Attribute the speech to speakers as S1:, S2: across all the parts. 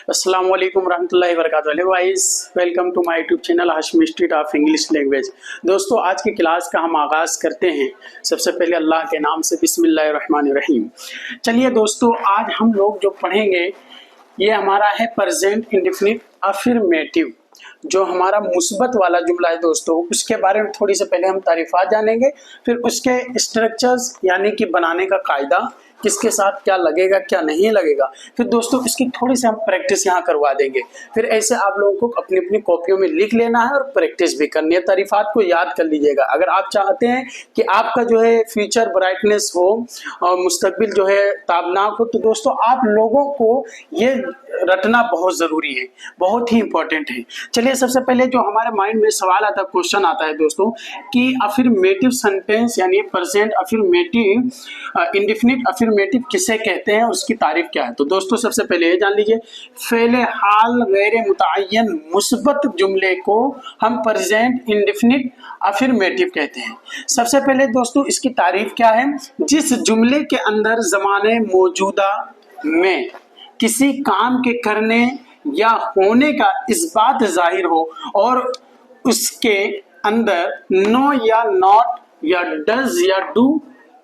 S1: अस्सलाम वालेकुम रहमतुल्लाहि व बरकातुहू। Hello guys, welcome to my YouTube channel Hashim street of English language. दोस्तों, आज की क्लास का हम आगाज़ करते हैं सबसे पहले अल्लाह के नाम से, बिस्मिल्लाहिर्रहमानिर्रहीम। चलिए दोस्तों, आज हम लोग जो पढ़ेंगे ये हमारा है प्रेजेंट इंडेफिनिट अफर्मेटिव। जो हमारा मुस्बत वाला जुमला है दोस्तों, उसके बारे में थोड़ी से पहले हम तारीफ़ात जानेंगे, फिर उसके स्ट्रक्चर्स यानी कि बनाने का कायदा, किसके साथ क्या लगेगा क्या नहीं लगेगा, फिर दोस्तों इसकी थोड़ी सी हम प्रैक्टिस यहाँ करवा देंगे। फिर ऐसे आप लोगों को अपनी अपनी कॉपियों में लिख लेना है और प्रैक्टिस भी करनी है। तारीफ़ात को याद कर लीजिएगा। अगर आप चाहते हैं कि आपका जो है फ्यूचर ब्राइटनेस हो और मुस्तकबिल जो है ताबनाक हो, तो दोस्तों आप लोगों को ये रटना बहुत ज़रूरी है, बहुत ही इंपॉर्टेंट है। चलिए, सबसे पहले जो हमारे माइंड में सवाल आता है, क्वेश्चन आता है दोस्तों कि अफर्मेटिव सेंटेंस यानी प्रेजेंट अफर्मेटिव इंडेफिनिट अफर्मेटिव किसे कहते हैं, उसकी तारीफ क्या है। तो दोस्तों सबसे पहले ये जान लीजिए, फेले हाल गैर मुतअय्यन मुस्बत जुमले को हम प्रेजेंट इंडेफिनिट अफर्मेटिव कहते हैं। सबसे पहले दोस्तों इसकी तारीफ क्या है, जिस जुमले के अंदर ज़माने मौजूदा में किसी काम के करने या होने का इस बात जाहिर हो और उसके अंदर नो या नॉट या डज या डू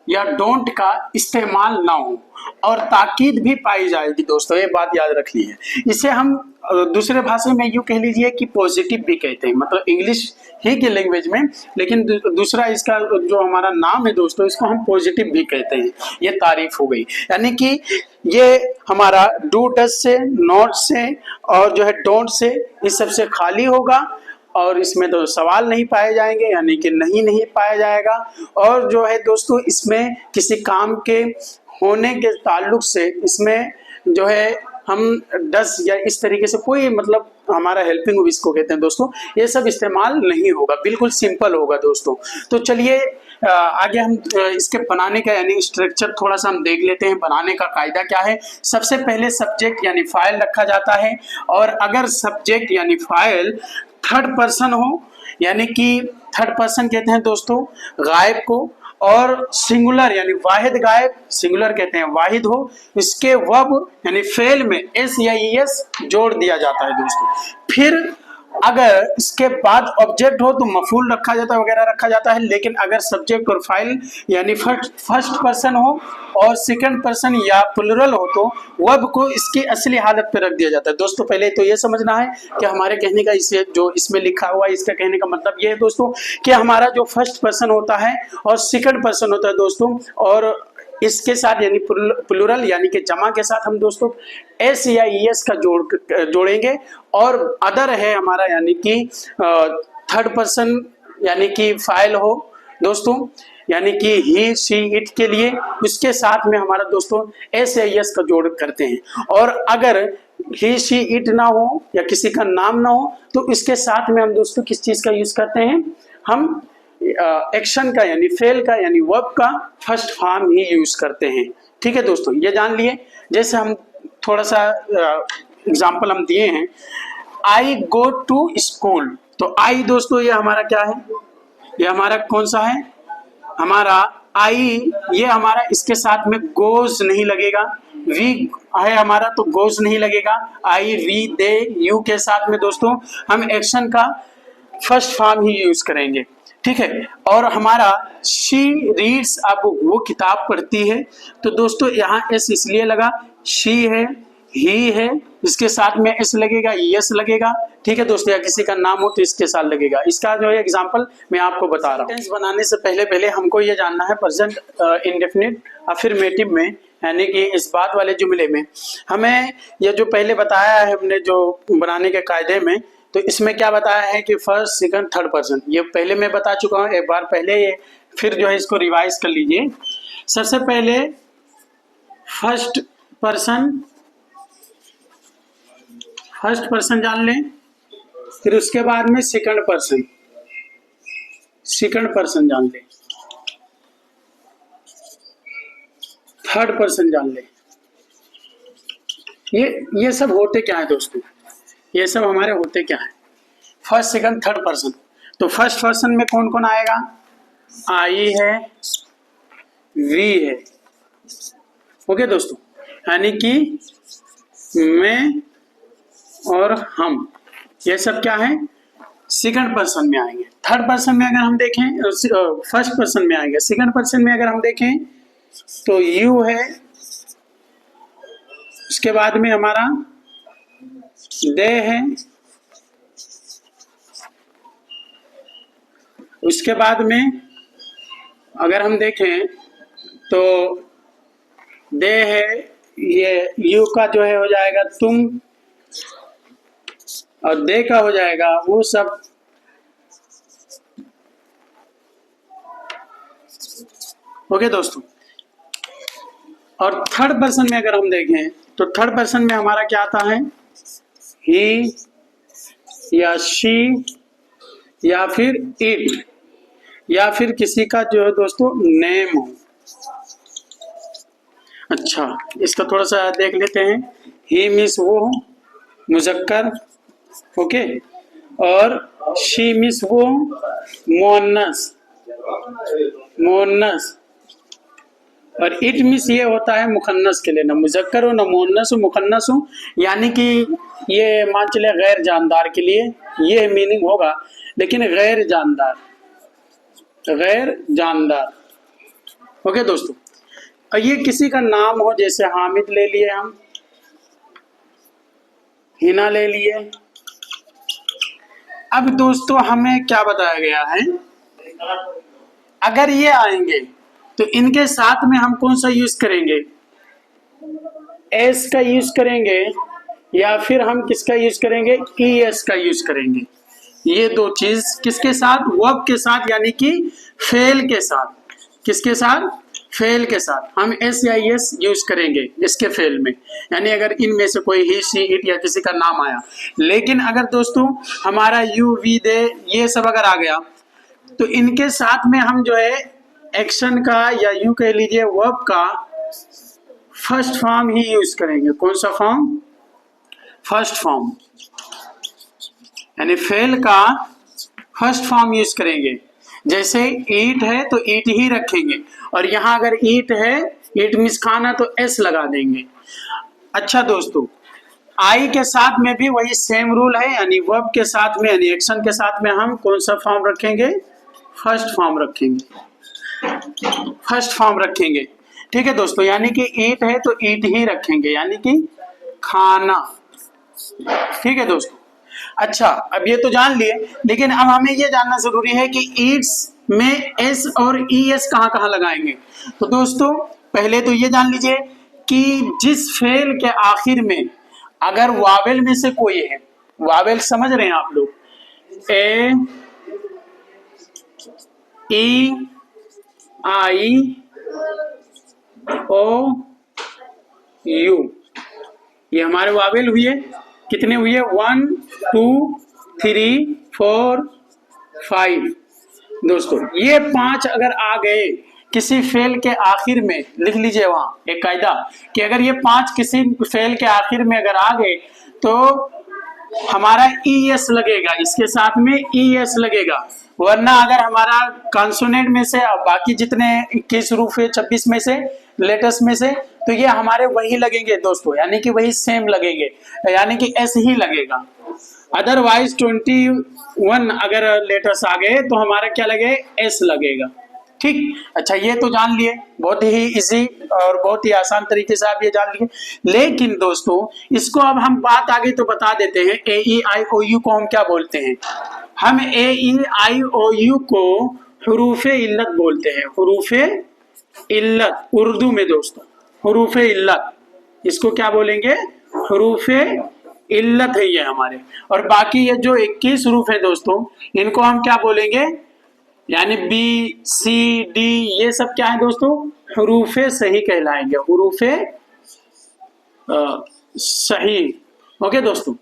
S1: या डोंट का इस्तेमाल ना हो और ताकीद भी पाई जाएगी। दोस्तों ये बात याद रखनी है। इसे हम दूसरे भाषा में यूँ कह लीजिए कि पॉजिटिव भी कहते हैं, मतलब इंग्लिश ही की लैंग्वेज में, लेकिन दूसरा इसका जो हमारा नाम है दोस्तों, इसको हम पॉजिटिव भी कहते हैं। ये तारीफ हो गई, यानी कि ये हमारा डू डज से, नॉट से और जो है डोंट से, इस सबसे खाली होगा और इसमें तो सवाल नहीं पाए जाएंगे, यानी कि नहीं पाया जाएगा। और जो है दोस्तों इसमें किसी काम के होने के ताल्लुक से इसमें जो है हम डस या इस तरीके से कोई मतलब हमारा हेल्पिंग इसको कहते हैं दोस्तों, ये सब इस्तेमाल नहीं होगा, बिल्कुल सिंपल होगा दोस्तों। तो चलिए आगे हम इसके बनाने का यानी स्ट्रक्चर थोड़ा सा हम देख लेते हैं। बनाने का कायदा क्या है। सबसे पहले सब्जेक्ट यानी फाइल रखा जाता है, और अगर सब्जेक्ट यानी फाइल थर्ड पर्सन हो, यानी कि थर्ड पर्सन कहते हैं दोस्तों गायब को, और सिंगुलर यानी वाहिद गायब, सिंगुलर कहते हैं वाहिद हो, इसके वर्ब यानी फेल में एस या ईएस जोड़ दिया जाता है दोस्तों। फिर अगर इसके बाद ऑब्जेक्ट हो तो मफूल रखा जाता है, वगैरह रखा जाता है। लेकिन अगर सब्जेक्ट और फाइल यानी फर्स्ट पर्सन हो और सेकंड पर्सन या प्लुरल हो तो वर्ब को इसकी असली हालत पे रख दिया जाता है। दोस्तों पहले तो ये समझना है कि हमारे कहने का इसे जो इसमें लिखा हुआ है, इसका कहने का मतलब ये है दोस्तों कि हमारा जो फर्स्ट पर्सन होता है और सेकंड पर्सन होता है दोस्तों, और इसके साथ यानी प्लुरल यानी कि जमा के साथ हम दोस्तों एस या ईएस का जोड़ेंगे, और अदर है हमारा यानी कि थर्ड पर्सन यानी कि फाइल हो दोस्तों, यानी कि ही शी इट के लिए उसके साथ में हमारा दोस्तों एस या ईएस का जोड़ करते हैं। और अगर ही शी इट ना हो या किसी का नाम ना हो तो इसके साथ में हम दोस्तों किस चीज का यूज करते हैं, हम एक्शन का यानी फेल का यानी वर्ब का फर्स्ट फॉर्म ही यूज करते हैं। ठीक है दोस्तों, ये जान लिए। जैसे हम थोड़ा सा एग्जांपल हम दिए हैं, आई गो टू स्कूल। तो आई दोस्तों ये हमारा क्या है, ये हमारा कौन सा है, हमारा आई, ये हमारा इसके साथ में गोज नहीं लगेगा। वी है हमारा तो गोज नहीं लगेगा। आई वी दे यू के साथ में दोस्तों हम एक्शन का फर्स्ट फॉर्म ही यूज करेंगे। ठीक है, और हमारा शी रीड्स, अब वो किताब पढ़ती है, तो दोस्तों यहाँ एस इसलिए लगा, शी है, ही है, इसके साथ में एस लगेगा, यस लगेगा। ठीक है दोस्तों, या किसी का नाम हो तो इसके साथ लगेगा। इसका जो है एग्जांपल मैं आपको बता रहा हूँ। सेंटेंस बनाने से पहले हमको ये जानना है प्रेजेंट इंडेफिनिट अफर्मेटिव में, यानी कि इस बात वाले जुमले में हमें ये जो पहले बताया है हमने जो बनाने के कायदे में, तो इसमें क्या बताया है कि फर्स्ट सेकंड थर्ड पर्सन, ये पहले मैं बता चुका हूँ एक बार पहले, ये फिर जो है इसको रिवाइज कर लीजिए। सबसे पहले फर्स्ट पर्सन जान लें, फिर उसके बाद में सेकंड पर्सन जान लें, थर्ड पर्सन जान लें। ये सब होते क्या है दोस्तों, ये सब हमारे होते क्या है, फर्स्ट सेकंड थर्ड पर्सन। तो फर्स्ट पर्सन में कौन कौन आएगा, आई है, वी है। ओके दोस्तों, यानी कि मैं, और हम, ये सब क्या है, सेकंड पर्सन में आएंगे। थर्ड पर्सन में अगर हम देखें, फर्स्ट पर्सन में आएंगे। सेकंड पर्सन में अगर हम देखें तो यू है, उसके बाद में हमारा दे है, उसके बाद में अगर हम देखें तो दे है, ये यू का जो है हो जाएगा तुम, और दे का हो जाएगा वो सब। ओके दोस्तों, और थर्ड पर्सन में अगर हम देखें तो थर्ड पर्सन में हमारा क्या आता है, ही या शी या फिर इट या फिर किसी का जो है दोस्तों नेम हो। अच्छा, इसका थोड़ा सा देख लेते हैं। ही मीन्स वो मुजक्कर, ओके, और शी मीन्स वो मोअन्नस, मोअन्नस, और इट मीन्स ये होता है मुखन्नस के लिए, ना मुजक्कर हो ना मोअन्नस हो, मुखन्नस हो, यानी कि ये मान चले गैर जानदार के लिए ये मीनिंग होगा, लेकिन गैर जानदार, गैर जानदार। ओके दोस्तों, और ये किसी का नाम हो, जैसे हामिद ले लिए हम, हिना ले लिए। अब दोस्तों हमें क्या बताया गया है, अगर ये आएंगे तो इनके साथ में हम कौन सा यूज करेंगे, एस का यूज करेंगे या फिर हम किसका यूज करेंगे, ई एस का यूज करेंगे। ये दो चीज किसके साथ, वर्ब के साथ, यानी कि फेल के साथ। किसके साथ, फेल के साथ हम एस या एस यूज करेंगे इसके फेल में, यानी अगर इनमें से कोई ही शी इट या किसी का नाम आया। लेकिन अगर दोस्तों हमारा यू वी दे ये सब अगर आ गया तो इनके साथ में हम जो है एक्शन का या यूं कह लीजिए वर्ब का फर्स्ट फॉर्म ही यूज करेंगे। कौन सा फॉर्म, फर्स्ट फॉर्म, यानी फेल का फर्स्ट फॉर्म यूज करेंगे। जैसे ईट है तो ईट ही रखेंगे, और यहां अगर ईट है, ईट मीन्स खाना, तो एस लगा देंगे। अच्छा दोस्तों, आई के साथ में भी वही सेम रूल है, यानी वर्ब के साथ में, यानी एक्शन के साथ में हम कौन सा फॉर्म रखेंगे, फर्स्ट फॉर्म रखेंगे, फर्स्ट फॉर्म रखेंगे। ठीक है दोस्तों, यानी कि ईट है तो ईट ही रखेंगे, यानी कि खाना। ठीक है दोस्तों, अच्छा अब ये तो जान लिए, लेकिन अब हमें ये जानना जरूरी है कि ईट्स में एस और ई एस कहाँ कहाँ लगाएंगे। तो दोस्तों पहले तो ये जान लीजिए कि जिस फेल के आखिर में अगर वावेल में से कोई है, वावेल समझ रहे हैं आप लोग, ए ई आई ओ यू, ये हमारे वावेल हुए। कितने हुए, 1 2 3 4 5 दोस्तों, ये 5 अगर आ गए किसी फेल के आखिर में, लिख लीजिए वहां एक कायदा कि अगर ये 5 किसी फेल के आखिर में अगर आ गए तो हमारा ई एस लगेगा, इसके साथ में ई एस लगेगा। वरना अगर हमारा कॉन्सोनेंट में से बाकी जितने 21 रूफ है 26 में से लेटेस्ट में से, तो ये हमारे वही लगेंगे दोस्तों, यानी कि वही सेम लगेंगे, यानी कि एस ही लगेगा। अदरवाइज 21 अगर लेटर्स आ गए तो हमारा क्या लगे, एस लगेगा। ठीक, अच्छा ये तो जान लिए, बहुत ही इजी और बहुत ही आसान तरीके से आप ये जान लिए। लेकिन दोस्तों इसको अब हम बात आगे तो बता देते हैं, ए ई आई ओ यू को हम क्या बोलते हैं, हम ए ई आई ओ यू को हुरूफे इल्लत बोलते हैं। हुरूफे इल्लत उर्दू में दोस्तों, हुरूफे इल्लत, इसको क्या बोलेंगे, हुरूफे इल्लत है ये हमारे। और बाकी ये जो 21 हुरूफ है दोस्तों, इनको हम क्या बोलेंगे, यानी बी सी डी ये सब क्या है दोस्तों, हुरूफे सही कहलाएंगे, हुरूफे सही। ओके दोस्तों,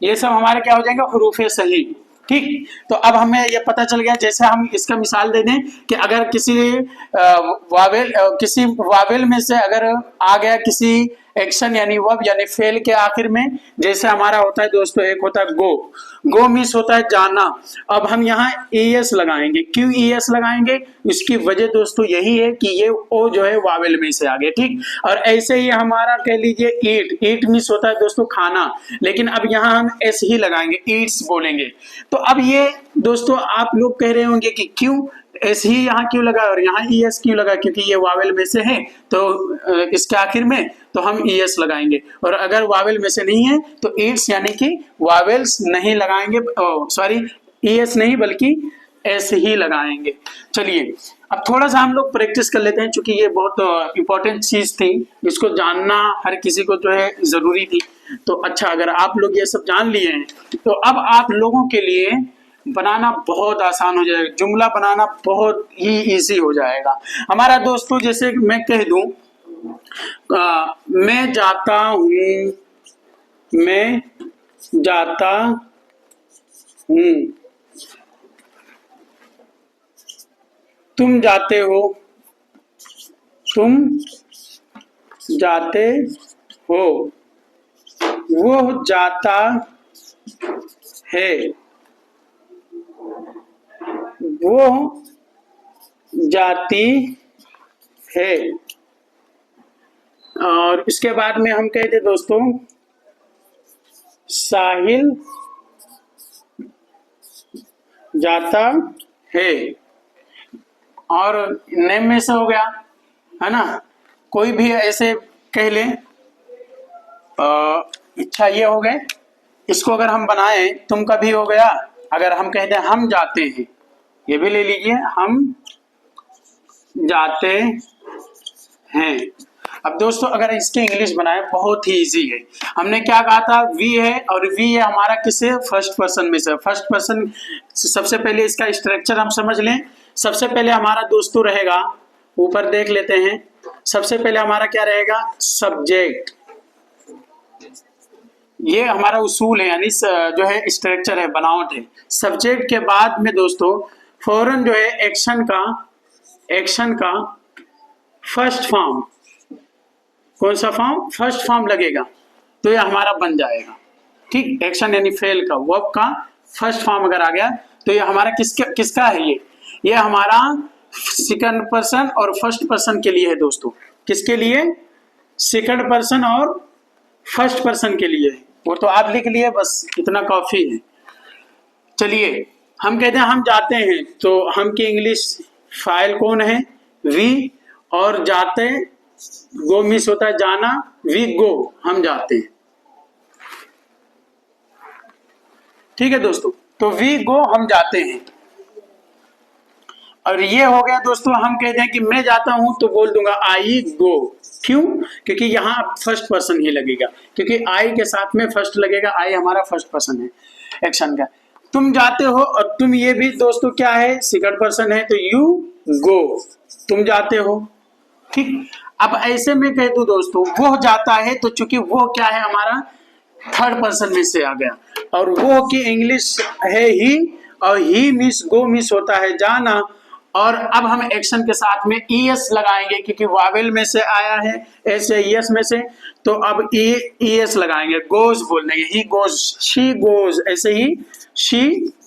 S1: ये सब हमारे क्या हो जाएंगे, हुरूफे सही। ठीक, तो अब हमें ये पता चल गया, जैसे हम इसका मिसाल दे दें कि अगर किसी वावेल में से अगर आ गया किसी एक्शन यानी वर्ब यानी फेल के आखिर में, जैसे हमारा होता है दोस्तों, एक होता है गो, गो मीन्स होता है जाना। अब हम यहाँ एस लगाएंगे। क्यों एस लगाएंगे? इसकी वजह दोस्तों यही है कि ये ओ जो है वावेल में से आ गया, ठीक। और ऐसे ही हमारा कह लीजिए ईट, ईट मीन्स होता है दोस्तों खाना, लेकिन अब यहाँ हम एस ही लगाएंगे, ईट्स बोलेंगे। तो अब ये दोस्तों आप लोग कह रहे होंगे कि क्यों एस ही यहाँ क्यों लगा और यहाँ ई एस क्यों लगा? क्योंकि ये वावेल में से है तो इसके आखिर में तो हम ई एस लगाएंगे, और अगर वावेल में से नहीं है तो ईट्स यानी कि वावेल्स नहीं लगाएंगे, सॉरी ई एस नहीं बल्कि एस ही लगाएंगे। चलिए अब थोड़ा सा हम लोग प्रैक्टिस कर लेते हैं, क्योंकि ये बहुत इंपॉर्टेंट चीज थी, इसको जानना हर किसी को जो है जरूरी थी। तो अच्छा, अगर आप लोग ये सब जान लिए हैं तो अब आप लोगों के लिए बनाना बहुत आसान हो जाएगा, जुमला बनाना बहुत ही इजी हो जाएगा हमारा दोस्तों। जैसे मैं कह दूं मैं जाता हूं, मैं जाता हूं, तुम जाते हो, तुम जाते हो, वो जाता है, वो जाती है। और इसके बाद में हम कहते दोस्तों साहिल जाता है, और नेम में से हो गया है ना, कोई भी ऐसे कह लें। इच्छा ये हो गए, इसको अगर हम बनाए तुम का भी हो गया। अगर हम कहते हैं हम जाते हैं, ये भी ले लीजिए, हम जाते हैं। अब दोस्तों अगर इसके इंग्लिश बनाए बहुत ही इजी है। हमने क्या कहा था? वी है, और वी है हमारा किससे? फर्स्ट पर्सन में से। फर्स्ट पर्सन सबसे पहले इसका स्ट्रक्चर हम समझ लें। सबसे पहले हमारा दोस्तों रहेगा, ऊपर देख लेते हैं, सबसे पहले हमारा क्या रहेगा? सब्जेक्ट। ये हमारा उसूल है, यानी जो है स्ट्रक्चर है, बनावट है। सब्जेक्ट के बाद में दोस्तों फौरन जो है एक्शन का फर्स्ट फॉर्म, कौन सा फॉर्म? फर्स्ट फॉर्म लगेगा, तो ये हमारा बन जाएगा, ठीक। एक्शन यानी फेल का, वर्ब का फर्स्ट फॉर्म अगर आ गया तो ये हमारा किसका है? ये हमारा सेकंड पर्सन और फर्स्ट पर्सन के लिए है दोस्तों। किसके लिए? सेकंड पर्सन और फर्स्ट पर्सन के लिए। वो तो आप लिख लिए, बस इतना काफी है। चलिए हम कहते हैं हम जाते हैं, तो हम की इंग्लिश फाइल कौन है? वी, और जाते गो मिस होता है जाना, वी गो, हम जाते हैं, ठीक है दोस्तों। तो वी गो, हम जाते हैं। और ये हो गया दोस्तों, हम कहते हैं कि मैं जाता हूं तो बोल दूंगा आई गो। क्यों? क्योंकि यहाँ फर्स्ट पर्सन ही लगेगा, क्योंकि आई के साथ में फर्स्ट लगेगा, आई हमारा फर्स्ट पर्सन है एक्शन का। तुम जाते हो, और तुम ये भी दोस्तों क्या है? सेकंड पर्सन है, तो यू गो, तुम जाते हो, ठीक। अब ऐसे में कह दूं दोस्तों वो जाता है, तो चूंकि वो क्या है हमारा थर्ड पर्सन में से आ गया, और वो की इंग्लिश है ही, और ही मिस गो मिस होता है जाना। और अब हम एक्शन के साथ में ईएस लगाएंगे, क्योंकि वावेल में से आया है, एस या ईएस में से, तो अब ईएस लगाएंगे, गोज बोल देंगे, ही गोज, शी गोज, ऐसे ही शी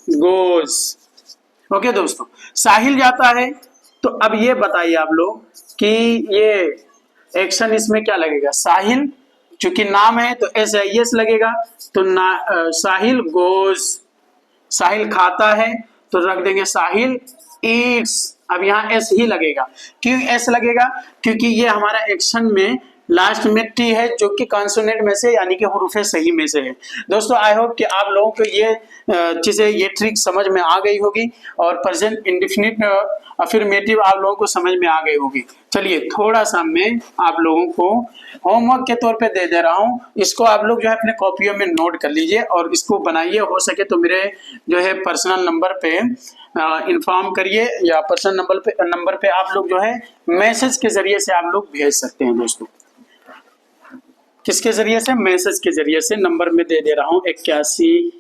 S1: गोज। ओके दोस्तों, साहिल जाता है, तो अब ये बताइए आप लोग कि ये एक्शन इसमें क्या लगेगा? साहिल, चूंकि नाम है तो एस आई एस लगेगा, तो साहिल गोज, साहिल खाता है तो रख देंगे साहिल ईट्स। अब यहाँ एस ही लगेगा। क्यों एस लगेगा? क्योंकि ये हमारा एक्शन में लास्ट में टी है, जो कि कॉन्सोनेंट में से यानी कि हुरूफे सही में से है। दोस्तों आई होप कि आप लोगों को ये चीजें, ये ट्रिक समझ में आ गई होगी, और प्रेजेंट इंडेफिनिट अफर्मेटिव आप लोगों को समझ में आ गई होगी। चलिए थोड़ा सा मैं आप लोगों को होमवर्क के तौर पे दे रहा हूँ, इसको आप लोग जो है अपने कॉपियों में नोट कर लीजिए, और इसको बनाइए। हो सके तो मेरे जो है पर्सनल नंबर पे इन्फॉर्म करिए, या पर्सनल नंबर पे आप लोग जो है मैसेज के जरिए से आप लोग भेज सकते हैं दोस्तों। किसके जरिए से? मैसेज के जरिए से। नंबर में दे रहा हूं 81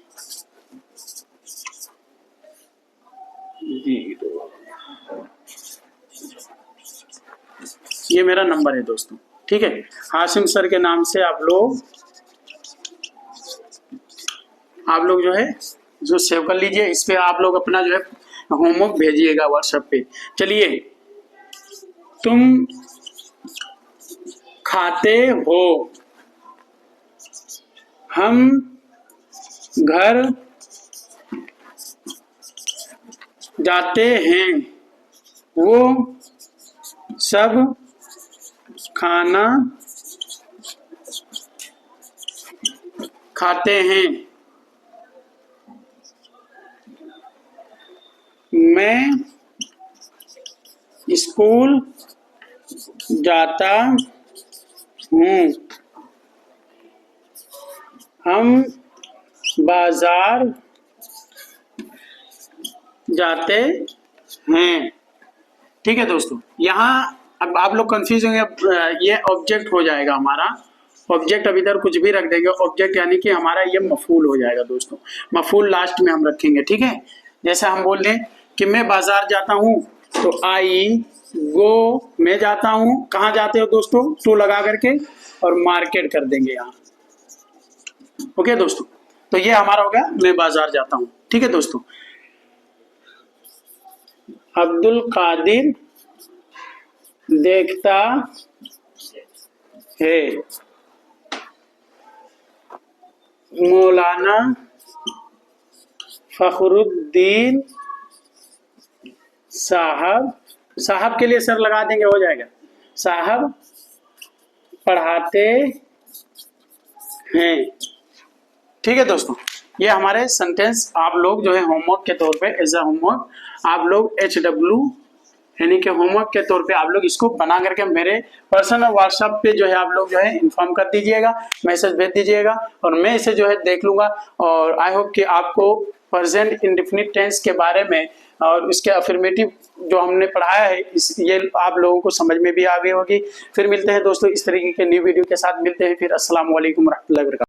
S1: ये मेरा नंबर है दोस्तों, ठीक है, हाशिम सर के नाम से आप लोग जो है जो सेव कर लीजिए। इस पे आप लोग अपना जो है होमवर्क भेजिएगा व्हाट्सएप पे। चलिए, तुम खाते हो, हम घर जाते हैं, वो सब खाना खाते हैं, मैं स्कूल जाता हूँ, हम बाजार जाते हैं। ठीक है दोस्तों, यहाँ अब आप लोग कंफ्यूज होंगे। अब ये ऑब्जेक्ट हो जाएगा हमारा, ऑब्जेक्ट अब इधर कुछ भी रख देंगे, ऑब्जेक्ट यानी कि हमारा ये मफूल हो जाएगा दोस्तों। मफूल लास्ट में हम रखेंगे, ठीक है। जैसे हम बोल दें कि मैं बाजार जाता हूँ, तो आई गो, मैं जाता हूँ, कहाँ जाते हो दोस्तों, टू लगा करके और मार्केट कर देंगे यहाँ। ओके दोस्तों, तो ये हमारा हो गया मैं बाजार जाता हूँ। ठीक है दोस्तों, अब्दुल कादिर देखता है, मौलाना फखरुद्दीन साहब, साहब के लिए सर लगा देंगे, हो जाएगा, साहब पढ़ाते हैं। ठीक है दोस्तों, ये हमारे सेंटेंस आप लोग जो है होमवर्क के तौर पे, एज अ होमवर्क आप लोग HW यानी कि होमवर्क के तौर पे आप लोग इसको बना करके मेरे पर्सनल व्हाट्सएप पे जो है आप लोग जो है इन्फॉर्म कर दीजिएगा, मैसेज भेज दीजिएगा और मैं इसे जो है देख लूंगा। और आई होप कि आपको प्रेजेंट इंडेफिनिट टेंस के बारे में और उसके अफर्मेटिव जो हमने पढ़ाया है ये आप लोगों को समझ में भी आ गई होगी। फिर मिलते हैं दोस्तों इस तरीके के न्यू वीडियो के साथ, मिलते हैं फिर। अस्सलाम वालेकुम रहमतुल्लाहि व बरकातहू।